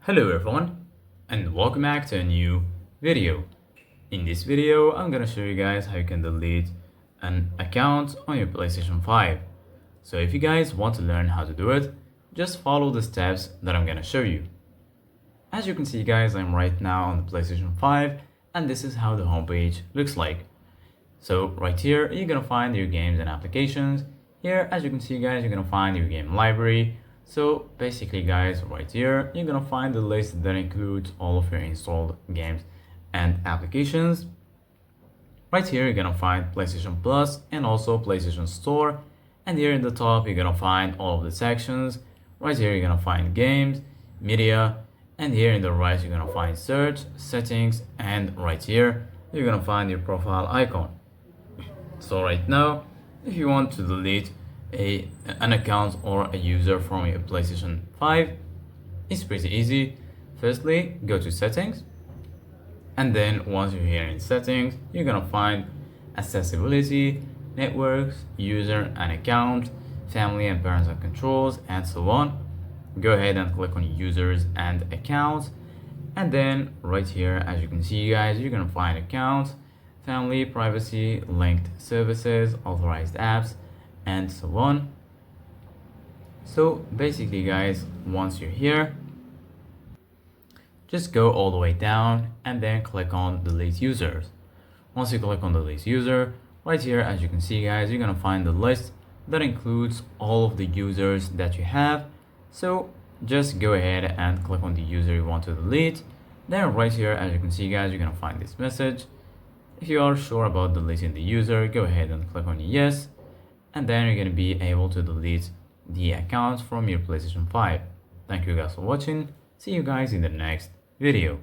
Hello everyone and welcome back to a new video. In this video, I'm gonna show you guys how you can delete an account on your PlayStation 5. So if you guys want to learn how to do it, just follow the steps that I'm gonna show you. As you can see guys, I'm right now on the PlayStation 5 and this is how the homepage looks like. So right here, you're gonna find your games and applications. Here, as you can see guys, you're gonna find your game library. So basically guys, right here, you're gonna find the list that includes all of your installed games and applications. Right here, you're gonna find PlayStation Plus and also PlayStation Store. And here in the top, you're gonna find all of the sections. Right here, you're gonna find games, media, and here in the right, you're gonna find search, settings, and right here, you're gonna find your profile icon. So right now, if you want to delete an account or a user from your PlayStation 5, it's pretty easy. Firstly, go to settings, and then once you're here in settings, you're gonna find accessibility, networks, user and account, family and parents and controls, and so on. Go ahead and click on users and accounts, and then right here, as you can see guys, you're gonna find accounts, family, privacy, linked services, authorized apps, and so on. So basically guys, once you're here, just go all the way down and then click on delete users. Once you click on delete user, right here, as you can see guys, you're gonna find the list that includes all of the users that you have. So just go ahead and click on the user you want to delete. Then right here, as you can see guys, you're gonna find this message. If you are sure about deleting the user, go ahead and click on yes, and then you're going to be able to delete the account from your PlayStation 5. Thank you guys for watching. See you guys in the next video.